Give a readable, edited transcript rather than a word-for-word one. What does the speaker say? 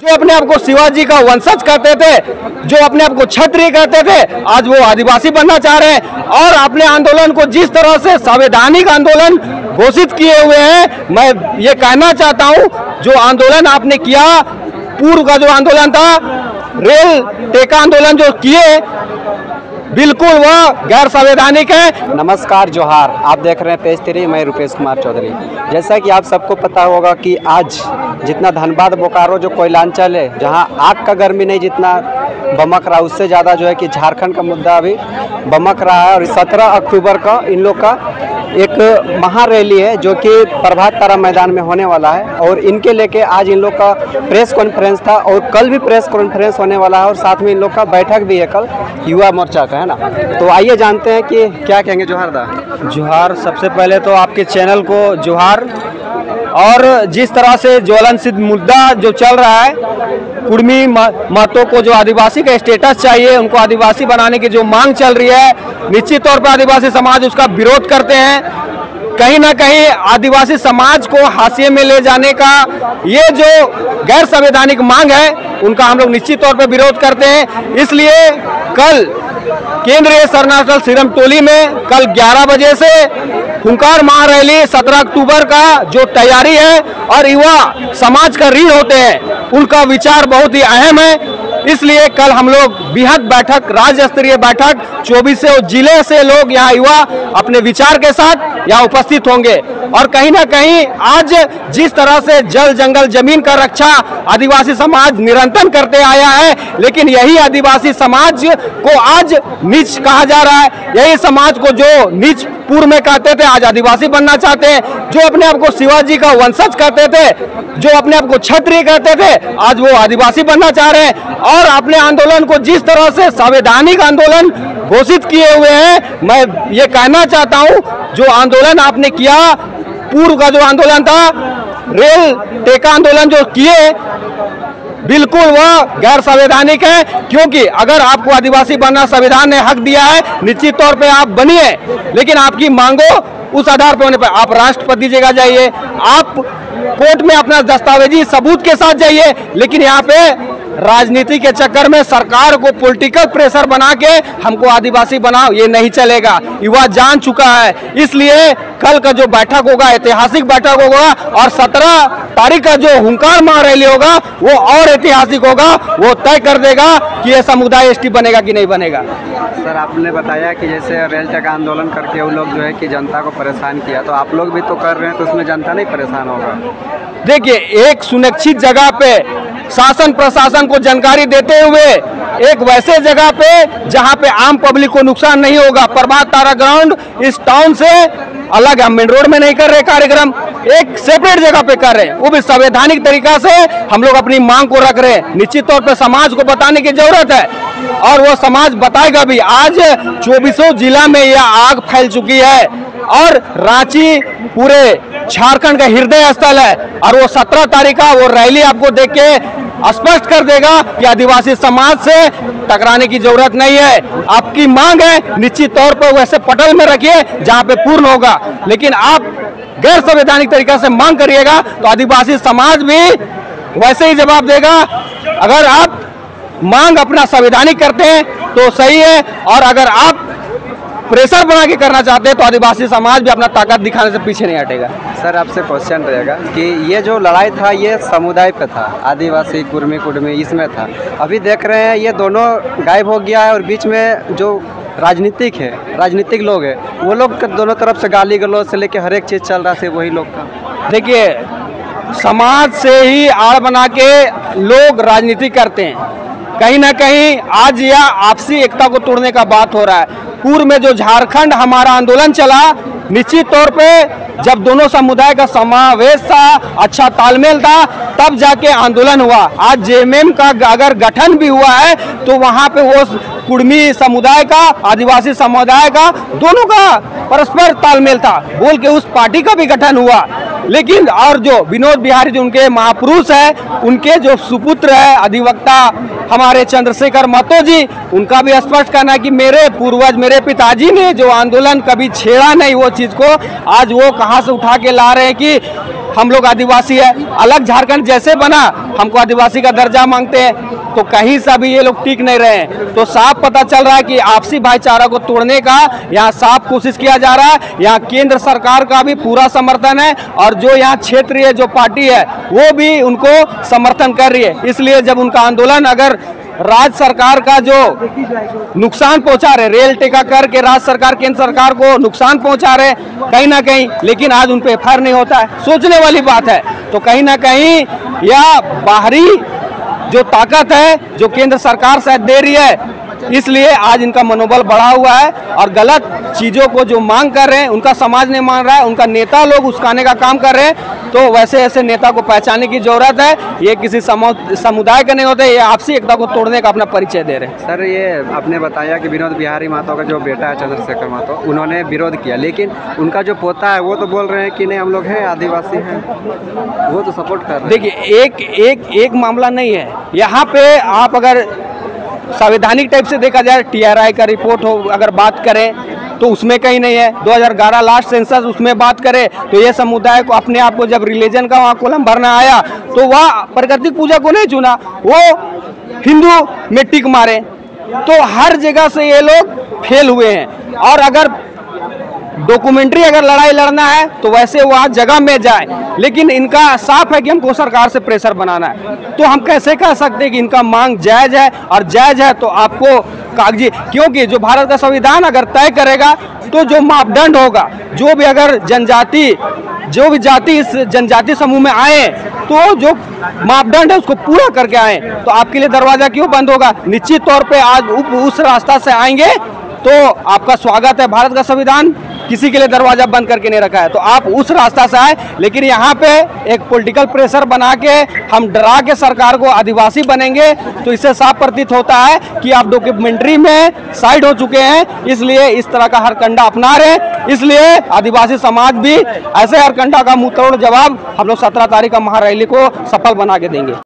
जो अपने आप को शिवाजी का वंशज कहते थे, जो अपने आप को क्षत्रिय कहते थे, आज वो आदिवासी बनना चाह रहे हैं। और अपने आंदोलन को जिस तरह से संवैधानिक आंदोलन घोषित किए हुए हैं, मैं ये कहना चाहता हूं, जो आंदोलन आपने किया, पूर्व का जो आंदोलन था, रेल टेका आंदोलन जो किए, बिल्कुल वह गैर संवैधानिक है। नमस्कार, जोहार। आप देख रहे हैं पेज 3, मैं रुपेश कुमार चौधरी। जैसा कि आप सबको पता होगा कि आज जितना धनबाद बोकारो जो कोयलांचल है, जहां आग का गर्मी नहीं जितना बमक रहा, उससे ज़्यादा जो है कि झारखंड का मुद्दा अभी बमक रहा है। और 17 अक्टूबर का इन लोग का एक महारैली है जो कि प्रभात तारा मैदान में होने वाला है, और इनके लेके आज इन लोग का प्रेस कॉन्फ्रेंस था और कल भी प्रेस कॉन्फ्रेंस होने वाला है, और साथ में इन लोग का बैठक भी है कल युवा मोर्चा का, है ना। तो आइए जानते हैं कि क्या कहेंगे। जोहार दा। जोहार। सबसे पहले तो आपके चैनल को जोहार। और जिस तरह से ज्वलनशील मुद्दा जो चल रहा है, कुर्मी महतो को जो आदिवासी का स्टेटस चाहिए, उनको आदिवासी बनाने की जो मांग चल रही है, निश्चित तौर पर आदिवासी समाज उसका विरोध करते हैं। कहीं ना कहीं आदिवासी समाज को हाशिए में ले जाने का ये जो गैर संवैधानिक मांग है, उनका हम लोग निश्चित तौर पर विरोध करते हैं। इसलिए कल केंद्रीय शरणार्थी श्रीराम टोली में कल 11 बजे से हुंकार महारैली 17 अक्टूबर का जो तैयारी है, और युवा समाज का रीढ़ होते हैं, उनका विचार बहुत ही अहम है। इसलिए कल हम लोग बृहद बैठक, राज्य स्तरीय बैठक, 24 जिले से लोग यहाँ युवा अपने विचार के साथ यहाँ उपस्थित होंगे। और कहीं ना कहीं आज जिस तरह से जल जंगल जमीन का रक्षा आदिवासी समाज निरंतर करते आया है, लेकिन यही आदिवासी समाज को आज नीच कहा जा रहा है। यही समाज को जो नीच पूर्व में कहते थे, आज आदिवासी बनना चाहते हैं। जो अपने आप को शिवाजी का वंशज कहते थे, जो अपने आप को क्षत्रिय कहते थे, आज वो आदिवासी बनना चाह रहे हैं। और अपने आंदोलन को जिस तरह से संवैधानिक आंदोलन घोषित किए हुए हैं, मैं ये कहना चाहता हूं, जो आंदोलन आपने किया, पूर्व का जो आंदोलन था, रेल टेका आंदोलन जो किए, बिल्कुल वह गैर संवैधानिक है। क्योंकि अगर आपको आदिवासी बनना संविधान ने हक दिया है, निश्चित तौर पे आप बनिए, लेकिन आपकी मांगो उस आधार पर होने पर आप राष्ट्रपति जगह जाइए, आप कोर्ट में अपना दस्तावेजी सबूत के साथ जाइए। लेकिन यहाँ पे राजनीति के चक्कर में सरकार को पॉलिटिकल प्रेशर बना के हमको आदिवासी बनाओ, ये नहीं चलेगा। युवा जान चुका है। इसलिए कल का जो बैठक होगा, ऐतिहासिक बैठक होगा, और 17 तारीख का जो हुंकार महारैली होगा, वो और ऐतिहासिक होगा। वो तय कर देगा कि ये समुदाय एसटी बनेगा कि नहीं बनेगा। सर, आपने बताया कि जैसे रेल टेका आंदोलन करके वो लोग जो है कि जनता को परेशान किया, तो आप लोग भी तो कर रहे हैं, तो उसमें जनता नहीं परेशान होगा? देखिए, एक सुनिश्चित जगह पे शासन प्रशासन को जानकारी देते हुए, एक वैसे जगह पे जहां पे आम पब्लिक को नुकसान नहीं होगा, प्रभात तारा ग्राउंड इस टाउन से अलग, हम मेन रोड में नहीं कर रहे कार्यक्रम, एक सेपरेट जगह पे कर रहे हैं, वो भी संवैधानिक तरीका से हम लोग अपनी मांग को रख रहे हैं। निश्चित तौर पे समाज को बताने की जरूरत है, और वो समाज बताएगा भी। आज 24 जिला में यह आग फैल चुकी है, और रांची पूरे झारखंड का हृदय स्थल है, और वो 17 तारीख का वो रैली आपको देख के स्पष्ट कर देगा कि आदिवासी समाज से टकराने की जरूरत नहीं है। आपकी मांग है, निश्चित तौर पर वैसे पटल में रखिए जहां पे पूर्ण होगा, लेकिन आप गैर संवैधानिक तरीका से मांग करिएगा तो आदिवासी समाज भी वैसे ही जवाब देगा। अगर आप मांग अपना संवैधानिक करते हैं तो सही है, और अगर आप प्रेशर बना के करना चाहते हैं तो आदिवासी समाज भी अपना ताकत दिखाने से पीछे नहीं हटेगा। सर, आपसे क्वेश्चन रहेगा कि ये जो लड़ाई था, ये समुदाय पे था, आदिवासी कुर्मी कुर्मी इसमें था। अभी देख रहे हैं ये दोनों गायब हो गया है, और बीच में जो राजनीतिक लोग हैं, वो लोग दोनों तरफ से गाली गलौज से लेके हर एक चीज़ चल रहा है, वही लोग का। देखिए, समाज से ही आड़ बना के लोग राजनीति करते हैं। कहीं ना कहीं आज यह आपसी एकता को तोड़ने का बात हो रहा है। पूर्व में जो झारखंड हमारा आंदोलन चला, निश्चित तौर पे जब दोनों समुदाय का समावेश था, अच्छा तालमेल था, तब जाके आंदोलन हुआ। आज जेएमएम का अगर गठन भी हुआ है तो वहाँ पे वो कुर्मी समुदाय का, आदिवासी समुदाय का, दोनों का परस्पर तालमेल था, बोल के उस पार्टी का भी गठन हुआ। लेकिन और जो विनोद बिहारी जो उनके महापुरुष है, उनके जो सुपुत्र है अधिवक्ता हमारे चंद्रशेखर महतो जी, उनका भी स्पष्ट कहना है कि मेरे पूर्वज, मेरे पिताजी ने जो आंदोलन कभी छेड़ा नहीं वो चीज़ को, आज वो कहाँ से उठा के ला रहे हैं कि हम लोग आदिवासी है, अलग झारखंड जैसे बना हमको आदिवासी का दर्जा मांगते हैं, तो कहीं से भी ये लोग टिक नहीं रहे हैं। तो साफ पता चल रहा है कि आपसी भाईचारा को तोड़ने का यहाँ साफ कोशिश किया जा रहा है। यहाँ केंद्र सरकार का भी पूरा समर्थन है और जो यहाँ क्षेत्रीय जो पार्टी है वो भी उनको समर्थन कर रही है। इसलिए जब उनका आंदोलन अगर राज्य सरकार का जो नुकसान पहुंचा रहे, रेल टेका करके राज्य सरकार केंद्र सरकार को नुकसान पहुंचा रहे कहीं ना कहीं, लेकिन आज उन पे एफआईआर नहीं होता है, सोचने वाली बात है। तो कहीं ना कहीं यह बाहरी जो ताकत है जो केंद्र सरकार शायद दे रही है, इसलिए आज इनका मनोबल बढ़ा हुआ है और गलत चीज़ों को जो मांग कर रहे हैं उनका समाज नहीं मान रहा है, उनका नेता लोग उसकाने का काम कर रहे हैं। तो वैसे ऐसे नेता को पहचानने की जरूरत है। ये किसी समुदाय के नहीं होते, ये आपसी एकता को तोड़ने का अपना परिचय दे रहे हैं। सर, ये आपने बताया कि विनोद बिहारी महतो का जो बेटा है चंद्रशेखर महतो, उन्होंने विरोध किया, लेकिन उनका जो पोता है वो तो बोल रहे हैं कि नहीं हम लोग हैं आदिवासी हैं, वो तो सपोर्ट कर रहे हैं। देखिए एक मामला नहीं है यहाँ पे। आप अगर संवैधानिक टाइप से देखा जाए, टीआरआई का रिपोर्ट हो अगर बात करें तो उसमें कहीं नहीं है। 2011 लास्ट सेंसस उसमें बात करें तो ये समुदाय को अपने आप को जब रिलीजन का वहाँ कॉलम भरना आया तो वह प्राकृतिक पूजा को नहीं चुना, वो हिंदू में टिक मारे। तो हर जगह से ये लोग फेल हुए हैं। और अगर डॉक्यूमेंट्री अगर लड़ाई लड़ना है तो वैसे वहाँ जगह में जाए, लेकिन इनका साफ है कि हमको सरकार से प्रेशर बनाना है। तो हम कैसे कह सकते हैं कि इनका मांग जायज है, और जायज है तो आपको कागजी, क्योंकि जो भारत का संविधान अगर तय करेगा तो जो मापदंड होगा, जो भी अगर जो भी जाति इस जनजाति समूह में आए तो जो मापदंड है उसको पूरा करके आए, तो आपके लिए दरवाजा क्यों बंद होगा? निश्चित तौर पे आज उस रास्ता से आएंगे तो आपका स्वागत है। भारत का संविधान किसी के लिए दरवाजा बंद करके नहीं रखा है, तो आप उस रास्ता से आए। लेकिन यहाँ पे एक पॉलिटिकल प्रेशर बना के हम डरा के सरकार को आदिवासी बनेंगे, तो इससे साफ प्रतीत होता है कि आप डॉक्यूमेंट्री में साइड हो चुके हैं, इसलिए इस तरह का हरकंडा अपना रहे हैं। इसलिए आदिवासी समाज भी ऐसे हरकंडा का मुंह तोड़ जवाब हम लोग 17 तारीख का महारैली को सफल बना के देंगे।